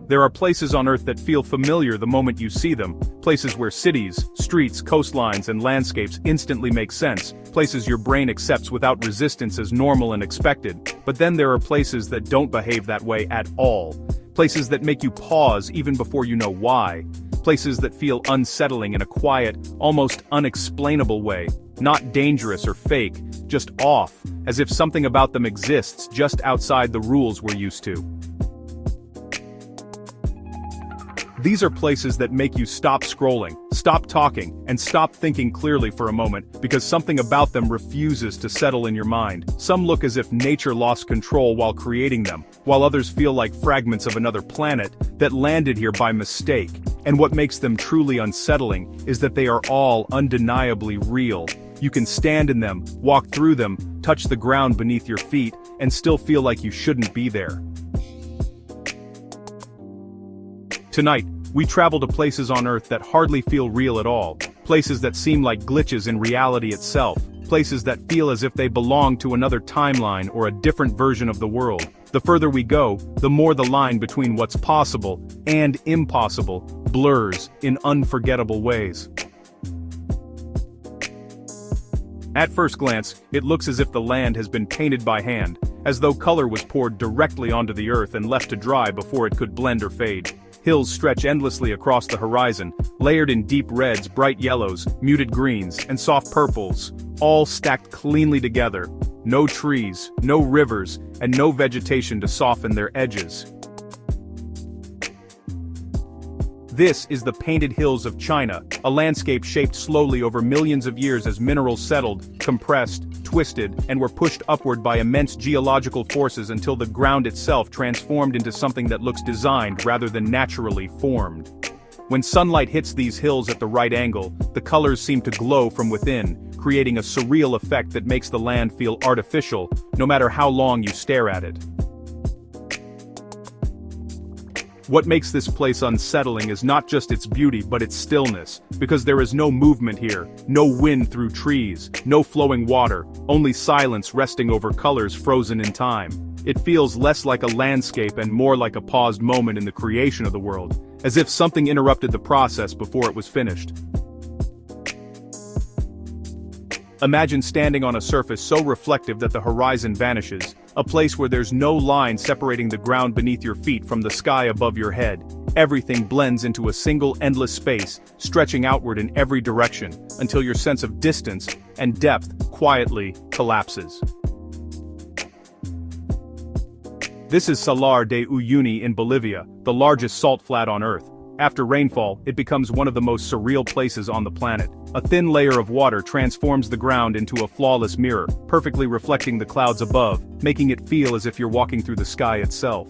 There are places on Earth that feel familiar the moment you see them, places where cities, streets, coastlines, and landscapes instantly make sense, places your brain accepts without resistance as normal and expected. But then there are places that don't behave that way at all. Places that make you pause even before you know why. Places that feel unsettling in a quiet, almost unexplainable way. Not dangerous or fake, just off, as if something about them exists just outside the rules we're used to. These are places that make you stop scrolling, stop talking, and stop thinking clearly for a moment, because something about them refuses to settle in your mind. Some look as if nature lost control while creating them, while others feel like fragments of another planet that landed here by mistake. And what makes them truly unsettling is that they are all undeniably real. You can stand in them, walk through them, touch the ground beneath your feet, and still feel like you shouldn't be there. Tonight, we travel to places on Earth that hardly feel real at all, places that seem like glitches in reality itself, places that feel as if they belong to another timeline or a different version of the world. The further we go, the more the line between what's possible and impossible blurs in unforgettable ways. At first glance, it looks as if the land has been painted by hand, as though color was poured directly onto the earth and left to dry before it could blend or fade. Hills stretch endlessly across the horizon, layered in deep reds, bright yellows, muted greens, and soft purples, all stacked cleanly together. No trees, no rivers, and no vegetation to soften their edges. This is the painted hills of China, a landscape shaped slowly over millions of years as minerals settled, compressed, twisted, and were pushed upward by immense geological forces until the ground itself transformed into something that looks designed rather than naturally formed. When sunlight hits these hills at the right angle, the colors seem to glow from within, creating a surreal effect that makes the land feel artificial, no matter how long you stare at it. What makes this place unsettling is not just its beauty but its stillness, because there is no movement here, no wind through trees, no flowing water, only silence resting over colors frozen in time. It feels less like a landscape and more like a paused moment in the creation of the world, as if something interrupted the process before it was finished. Imagine standing on a surface so reflective that the horizon vanishes, a place where there's no line separating the ground beneath your feet from the sky above your head. Everything blends into a single endless space, stretching outward in every direction, until your sense of distance and depth quietly collapses. This is Salar de Uyuni in Bolivia, the largest salt flat on Earth. After rainfall, it becomes one of the most surreal places on the planet. A thin layer of water transforms the ground into a flawless mirror, perfectly reflecting the clouds above, making it feel as if you're walking through the sky itself.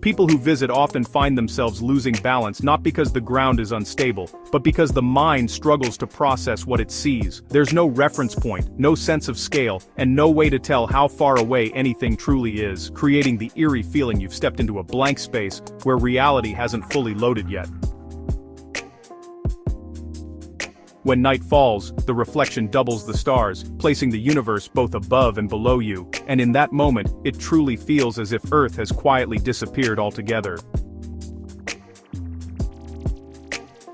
People who visit often find themselves losing balance not because the ground is unstable, but because the mind struggles to process what it sees. There's no reference point, no sense of scale, and no way to tell how far away anything truly is, creating the eerie feeling you've stepped into a blank space where reality hasn't fully loaded yet. When night falls, the reflection doubles the stars, placing the universe both above and below you, and in that moment, it truly feels as if Earth has quietly disappeared altogether.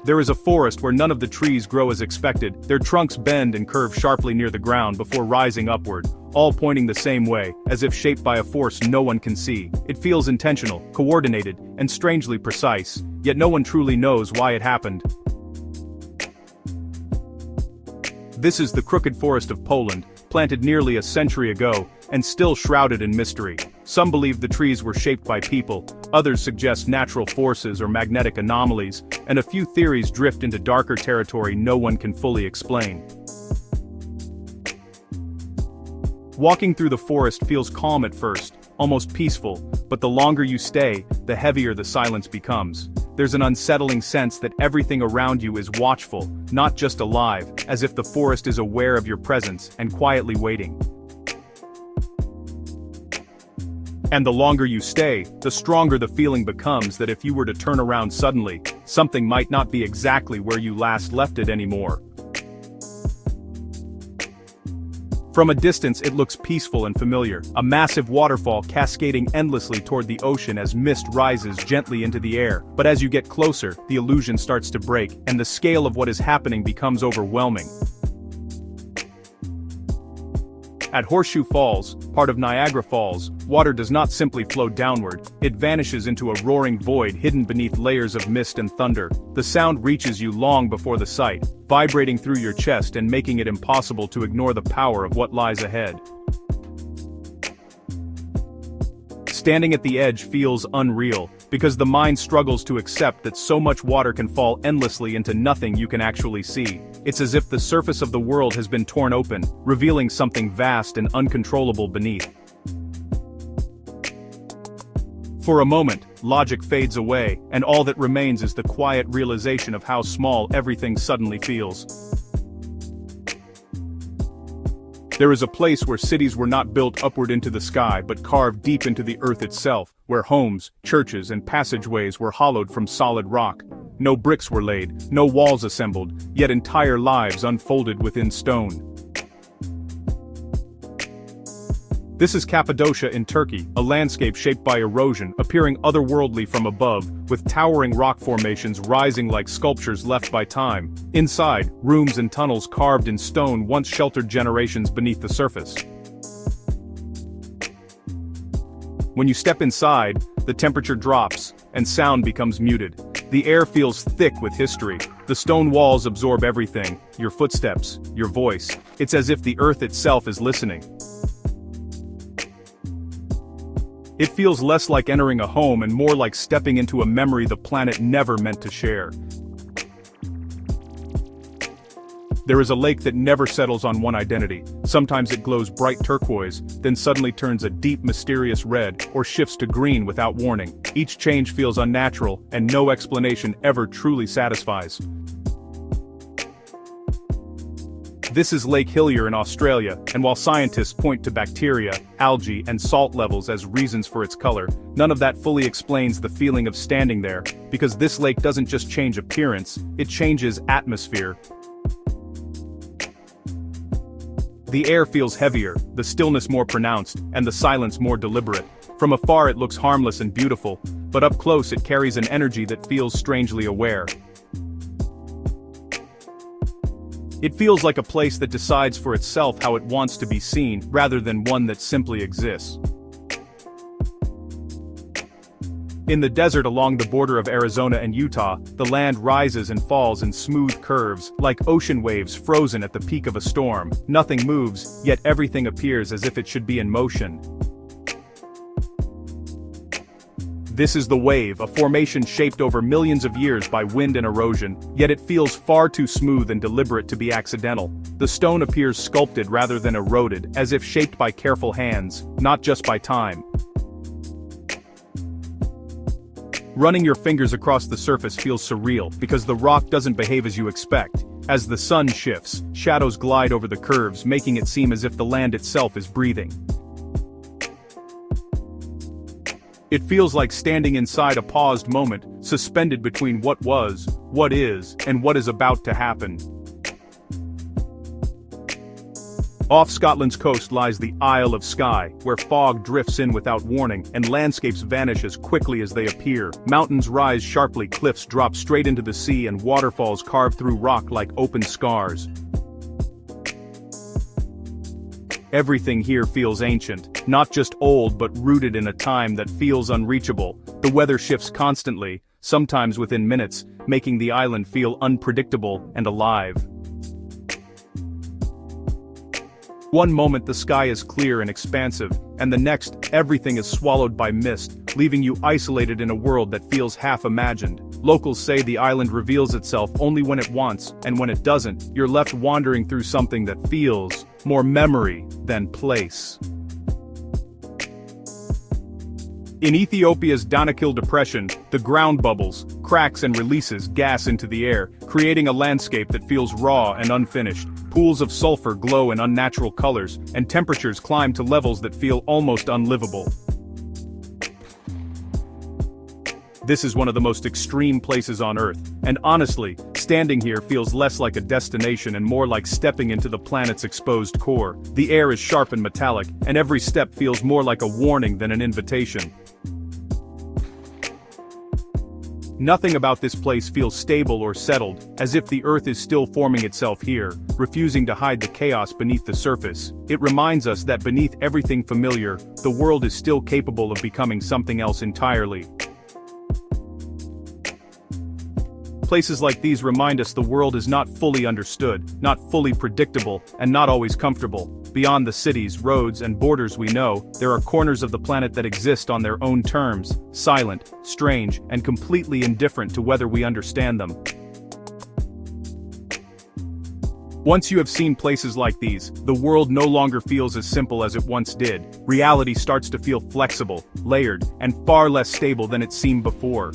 There is a forest where none of the trees grow as expected, their trunks bend and curve sharply near the ground before rising upward, all pointing the same way, as if shaped by a force no one can see. It feels intentional, coordinated, and strangely precise, yet no one truly knows why it happened. This is the Crooked Forest of Poland, planted nearly a century ago, and still shrouded in mystery. Some believe the trees were shaped by people, others suggest natural forces or magnetic anomalies, and a few theories drift into darker territory no one can fully explain. Walking through the forest feels calm at first, almost peaceful, but the longer you stay, the heavier the silence becomes. There's an unsettling sense that everything around you is watchful, not just alive, as if the forest is aware of your presence and quietly waiting. And the longer you stay, the stronger the feeling becomes that if you were to turn around suddenly, something might not be exactly where you last left it anymore. From a distance it looks peaceful and familiar, a massive waterfall cascading endlessly toward the ocean as mist rises gently into the air. But as you get closer, the illusion starts to break, and the scale of what is happening becomes overwhelming. At Horseshoe Falls, part of Niagara Falls, water does not simply flow downward, it vanishes into a roaring void hidden beneath layers of mist and thunder. The sound reaches you long before the sight, vibrating through your chest and making it impossible to ignore the power of what lies ahead. Standing at the edge feels unreal, because the mind struggles to accept that so much water can fall endlessly into nothing you can actually see. It's as if the surface of the world has been torn open, revealing something vast and uncontrollable beneath. For a moment, logic fades away, and all that remains is the quiet realization of how small everything suddenly feels. There is a place where cities were not built upward into the sky but carved deep into the earth itself, where homes, churches and passageways were hollowed from solid rock. No bricks were laid, no walls assembled, yet entire lives unfolded within stone. This is Cappadocia in Turkey, a landscape shaped by erosion, appearing otherworldly from above, with towering rock formations rising like sculptures left by time. Inside, rooms and tunnels carved in stone once sheltered generations beneath the surface. When you step inside, the temperature drops, and sound becomes muted. The air feels thick with history. The stone walls absorb everything, your footsteps, your voice. It's as if the earth itself is listening. It feels less like entering a home and more like stepping into a memory the planet never meant to share. There is a lake that never settles on one identity. Sometimes it glows bright turquoise, then suddenly turns a deep mysterious red, or shifts to green without warning. Each change feels unnatural, and no explanation ever truly satisfies. This is Lake Hillier in Australia, and while scientists point to bacteria, algae, and salt levels as reasons for its color, none of that fully explains the feeling of standing there, because this lake doesn't just change appearance, it changes atmosphere. The air feels heavier, the stillness more pronounced, and the silence more deliberate. From afar it looks harmless and beautiful, but up close it carries an energy that feels strangely aware. It feels like a place that decides for itself how it wants to be seen, rather than one that simply exists. In the desert along the border of Arizona and Utah, the land rises and falls in smooth curves, like ocean waves frozen at the peak of a storm. Nothing moves, yet everything appears as if it should be in motion. This is the wave, a formation shaped over millions of years by wind and erosion, yet it feels far too smooth and deliberate to be accidental. The stone appears sculpted rather than eroded, as if shaped by careful hands, not just by time. Running your fingers across the surface feels surreal, because the rock doesn't behave as you expect. As the sun shifts, shadows glide over the curves, making it seem as if the land itself is breathing. It feels like standing inside a paused moment, suspended between what was, what is, and what is about to happen. Off Scotland's coast lies the Isle of Skye, where fog drifts in without warning, and landscapes vanish as quickly as they appear. Mountains rise sharply, cliffs drop straight into the sea, and waterfalls carve through rock like open scars. Everything here feels ancient, not just old but rooted in a time that feels unreachable. The weather shifts constantly, sometimes within minutes, making the island feel unpredictable and alive. One moment the sky is clear and expansive, and the next, everything is swallowed by mist, leaving you isolated in a world that feels half-imagined. Locals say the island reveals itself only when it wants, and when it doesn't, you're left wandering through something that feels more memory than place. In Ethiopia's Danakil Depression, the ground bubbles, cracks and releases gas into the air, creating a landscape that feels raw and unfinished. Pools of sulfur glow in unnatural colors, and temperatures climb to levels that feel almost unlivable. This is one of the most extreme places on Earth, and honestly, standing here feels less like a destination and more like stepping into the planet's exposed core. The air is sharp and metallic, and every step feels more like a warning than an invitation. Nothing about this place feels stable or settled, as if the Earth is still forming itself here, refusing to hide the chaos beneath the surface. It reminds us that beneath everything familiar, the world is still capable of becoming something else entirely. Places like these remind us the world is not fully understood, not fully predictable, and not always comfortable. Beyond the cities, roads, and borders we know, there are corners of the planet that exist on their own terms, silent, strange, and completely indifferent to whether we understand them. Once you have seen places like these, the world no longer feels as simple as it once did. Reality starts to feel flexible, layered, and far less stable than it seemed before.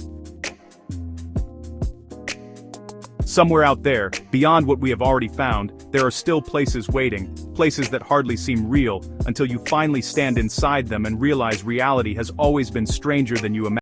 Somewhere out there, beyond what we have already found, there are still places waiting, places that hardly seem real, until you finally stand inside them and realize reality has always been stranger than you imagined.